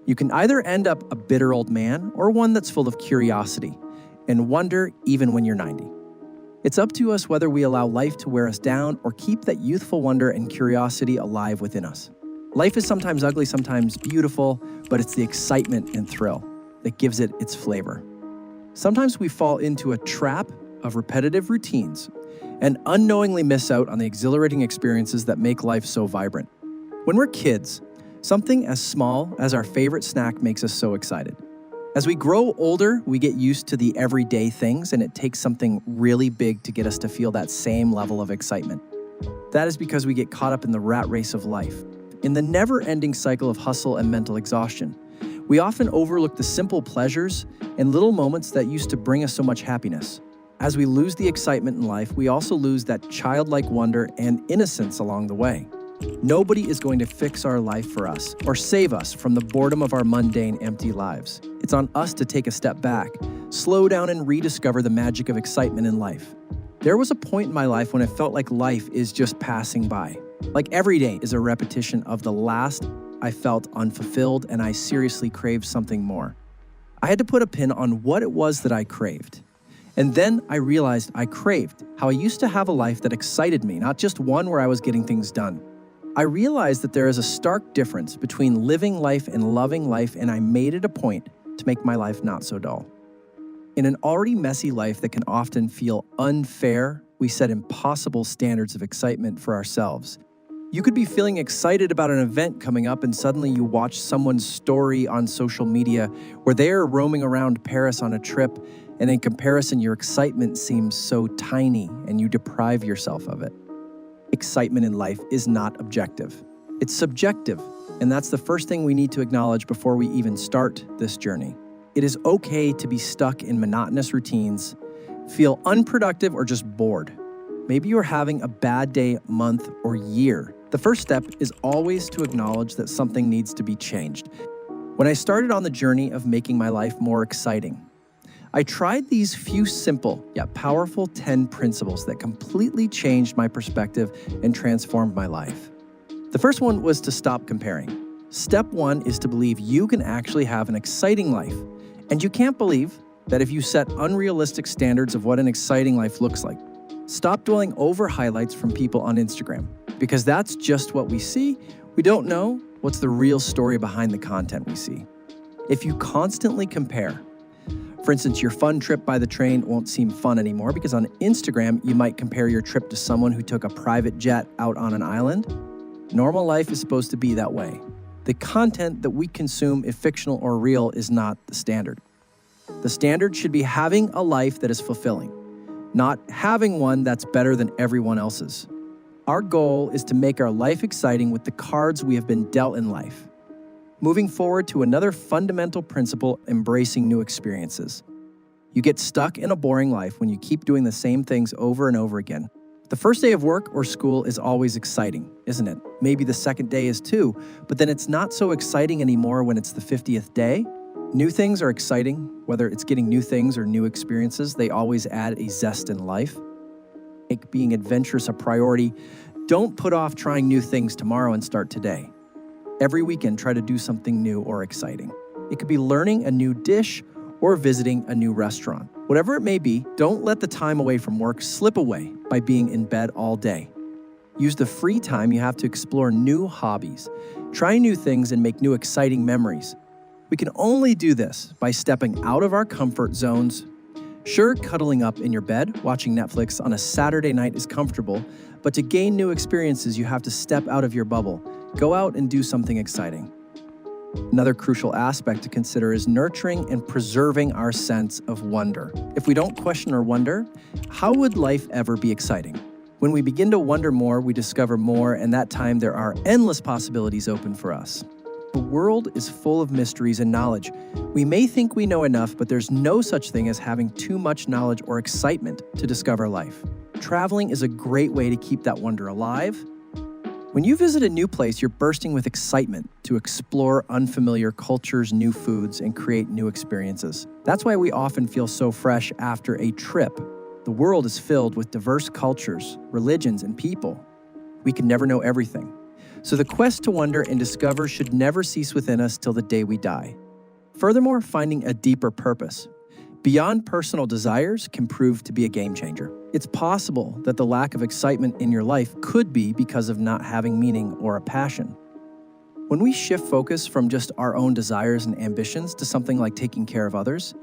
You can either end up a bitter old man or one that's full of curiosity and wonder even when you're 90. It's up to us whether we allow life to wear us down or keep that youthful wonder and curiosity alive within us. Life is sometimes ugly, sometimes beautiful, but it's the excitement and thrill that gives it its flavor. Sometimes we fall into a trap of repetitive routines and unknowingly miss out on the exhilarating experiences that make life so vibrant. When we're kids, something as small as our favorite snack makes us so excited. As we grow older, we get used to the everyday things, and it takes something really big to get us to feel that same level of excitement. That is because we get caught up in the rat race of life, in the never-ending cycle of hustle and mental exhaustion. We often overlook the simple pleasures and little moments that used to bring us so much happiness. As we lose the excitement in life, we also lose that childlike wonder and innocence along the way. Nobody is going to fix our life for us or save us from the boredom of our mundane, empty lives. It's on us to take a step back, slow down, and rediscover the magic of excitement in life. There was a point in my life when it felt like life is just passing by. Like every day is a repetition of the last. I felt unfulfilled, and I seriously craved something more. I had to put a pin on what it was that I craved. And then I realized I craved how I used to have a life that excited me, not just one where I was getting things done. I realized that there is a stark difference between living life and loving life, and I made it a point to make my life not so dull. In an already messy life that can often feel unfair, we set impossible standards of excitement for ourselves. You could be feeling excited about an event coming up, and suddenly you watch someone's story on social media where they are roaming around Paris on a trip, and in comparison, your excitement seems so tiny and you deprive yourself of it. Excitement in life is not objective. It's subjective, and that's the first thing we need to acknowledge before we even start this journey. It is okay to be stuck in monotonous routines, feel unproductive, or just bored. Maybe you're having a bad day, month, or year. The first step is always to acknowledge that something needs to be changed. When I started on the journey of making my life more exciting, I tried these few simple yet powerful 10 principles that completely changed my perspective and transformed my life. The first one was to stop comparing. Step one is to believe you can actually have an exciting life. And you can't believe that if you set unrealistic standards of what an exciting life looks like. Stop dwelling over highlights from people on Instagram, because that's just what we see. We don't know what's the real story behind the content we see. If you constantly compare, for instance, your fun trip by the train won't seem fun anymore because on Instagram, you might compare your trip to someone who took a private jet out on an island. Normal life is supposed to be that way. The content that we consume, if fictional or real, is not the standard. The standard should be having a life that is fulfilling, not having one that's better than everyone else's. Our goal is to make our life exciting with the cards we have been dealt in life. Moving forward to another fundamental principle, embracing new experiences. You get stuck in a boring life when you keep doing the same things over and over again. The first day of work or school is always exciting, isn't it? Maybe the second day is too, but then it's not so exciting anymore when it's the 50th day. New things are exciting, whether it's getting new things or new experiences, they always add a zest in life. Make being adventurous a priority. Don't put off trying new things tomorrow and start today. Every weekend, try to do something new or exciting. It could be learning a new dish or visiting a new restaurant. Whatever it may be, don't let the time away from work slip away by being in bed all day. Use the free time you have to explore new hobbies, try new things, and make new exciting memories. We can only do this by stepping out of our comfort zones. Sure, cuddling up in your bed, watching Netflix on a Saturday night is comfortable, but to gain new experiences, you have to step out of your bubble. Go out and do something exciting. Another crucial aspect to consider is nurturing and preserving our sense of wonder. If we don't question or wonder, how would life ever be exciting? When we begin to wonder more, we discover more, and that time there are endless possibilities open for us. The world is full of mysteries and knowledge. We may think we know enough, but there's no such thing as having too much knowledge or excitement to discover life. Traveling is a great way to keep that wonder alive. When you visit a new place, you're bursting with excitement to explore unfamiliar cultures, new foods, and create new experiences. That's why we often feel so fresh after a trip. The world is filled with diverse cultures, religions, and people. We can never know everything. So the quest to wonder and discover should never cease within us till the day we die. Furthermore, finding a deeper purpose beyond personal desires can prove to be a game changer. It's possible that the lack of excitement in your life could be because of not having meaning or a passion. When we shift focus from just our own desires and ambitions to something like taking care of others,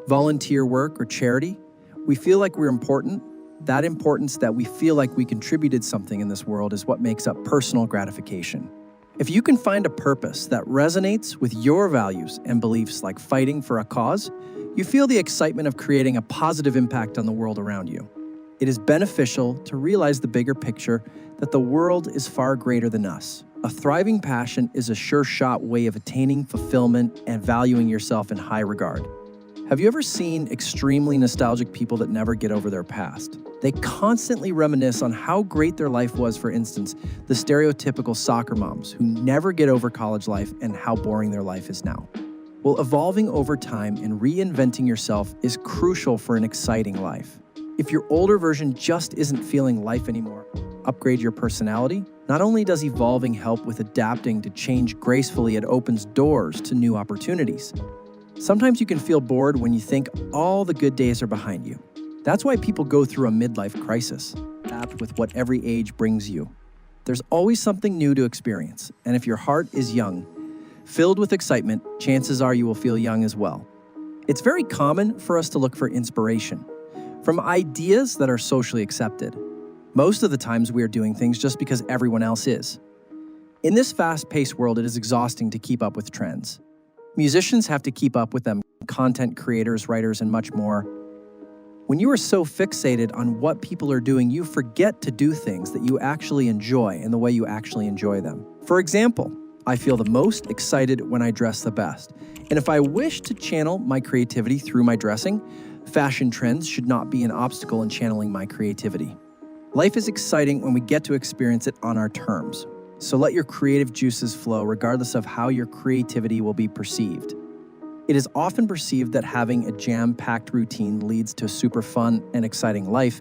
volunteer work, or charity, we feel like we're important. That importance that we feel like we contributed something in this world is what makes up personal gratification. If you can find a purpose that resonates with your values and beliefs, like fighting for a cause, you feel the excitement of creating a positive impact on the world around you. It is beneficial to realize the bigger picture that the world is far greater than us. A thriving passion is a sure-shot way of attaining fulfillment and valuing yourself in high regard. Have you ever seen extremely nostalgic people that never get over their past? They constantly reminisce on how great their life was. For instance, the stereotypical soccer moms who never get over college life and how boring their life is now. Well, evolving over time and reinventing yourself is crucial for an exciting life. If your older version just isn't feeling life anymore, upgrade your personality. Not only does evolving help with adapting to change gracefully, it opens doors to new opportunities. Sometimes you can feel bored when you think all the good days are behind you. That's why people go through a midlife crisis. Adapt with what every age brings you. There's always something new to experience, and if your heart is young, filled with excitement, chances are you will feel young as well. It's very common for us to look for inspiration from ideas that are socially accepted. Most of the times we are doing things just because everyone else is. In this fast-paced world, it is exhausting to keep up with trends. Musicians have to keep up with them, content creators, writers, and much more. When you are so fixated on what people are doing, you forget to do things that you actually enjoy and the way you actually enjoy them. For example, I feel the most excited when I dress the best. And if I wish to channel my creativity through my dressing, fashion trends should not be an obstacle in channeling my creativity. Life is exciting when we get to experience it on our terms. So let your creative juices flow regardless of how your creativity will be perceived. It is often perceived that having a jam-packed routine leads to a super fun and exciting life.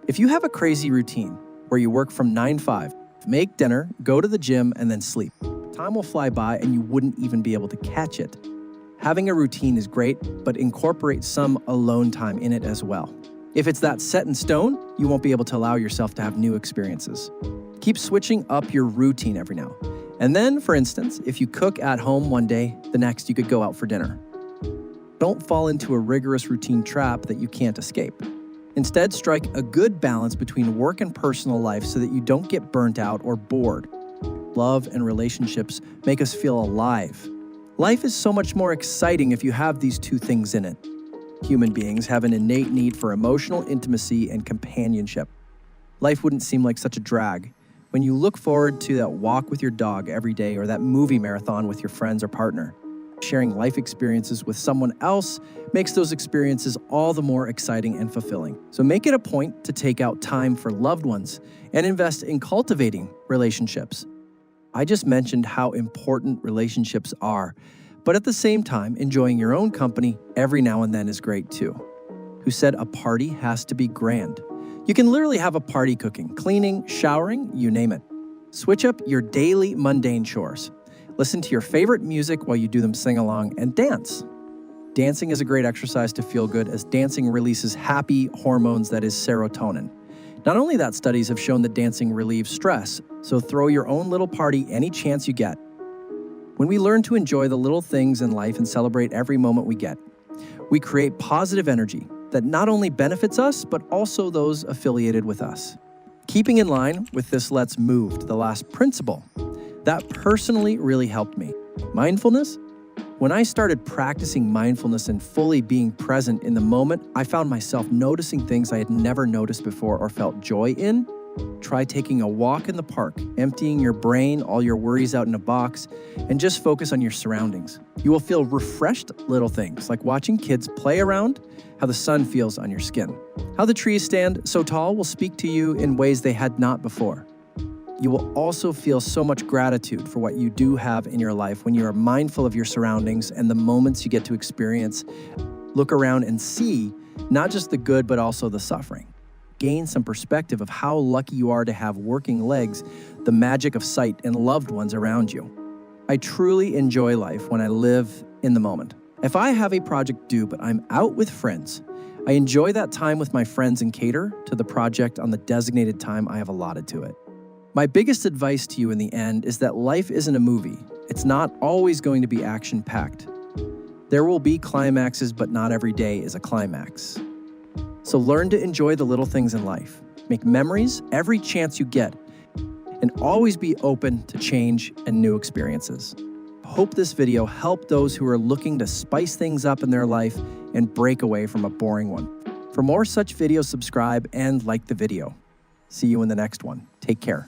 If you have a crazy routine where you work from 9 to 5, make dinner, go to the gym, and then sleep, time will fly by and you wouldn't even be able to catch it. Having a routine is great, but incorporate some alone time in it as well. If it's that set in stone, you won't be able to allow yourself to have new experiences. Keep switching up your routine every now. And then, for instance, if you cook at home one day, the next you could go out for dinner. Don't fall into a rigorous routine trap that you can't escape. Instead, strike a good balance between work and personal life so that you don't get burnt out or bored. Love and relationships make us feel alive. Life is so much more exciting if you have these two things in it. Human beings have an innate need for emotional intimacy and companionship. Life wouldn't seem like such a drag when you look forward to that walk with your dog every day or that movie marathon with your friends or partner. Sharing life experiences with someone else makes those experiences all the more exciting and fulfilling. So make it a point to take out time for loved ones and invest in cultivating relationships. I just mentioned how important relationships are, but at the same time, enjoying your own company every now and then is great too. Who said a party has to be grand? You can literally have a party cooking, cleaning, showering, you name it. Switch up your daily mundane chores. Listen to your favorite music while you do them, sing along, and dance. Dancing is a great exercise to feel good, as dancing releases happy hormones, that is serotonin. Not only that, studies have shown that dancing relieves stress, so throw your own little party any chance you get. When we learn to enjoy the little things in life and celebrate every moment we get, we create positive energy that not only benefits us, but also those affiliated with us. Keeping in line with this Let's Move to the last principle, that personally really helped me. Mindfulness. When I started practicing mindfulness and fully being present in the moment, I found myself noticing things I had never noticed before or felt joy in. Try taking a walk in the park, emptying your brain, all your worries out in a box, and just focus on your surroundings. You will feel refreshed. Little things like watching kids play around, how the sun feels on your skin, how the trees stand so tall will speak to you in ways they had not before. You will also feel so much gratitude for what you do have in your life when you are mindful of your surroundings and the moments you get to experience. Look around and see not just the good, but also the suffering. gain some perspective of how lucky you are to have working legs, the magic of sight, and loved ones around you. I truly enjoy life when I live in the moment. If I have a project due but I'm out with friends, I enjoy that time with my friends and cater to the project on the designated time I have allotted to it. My biggest advice to you in the end is that life isn't a movie. It's not always going to be action-packed. There will be climaxes, but not every day is a climax. So learn to enjoy the little things in life. Make memories every chance you get, and always be open to change and new experiences. Hope this video helped those who are looking to spice things up in their life and break away from a boring one. For more such videos, subscribe and like the video. See you in the next one. Take care.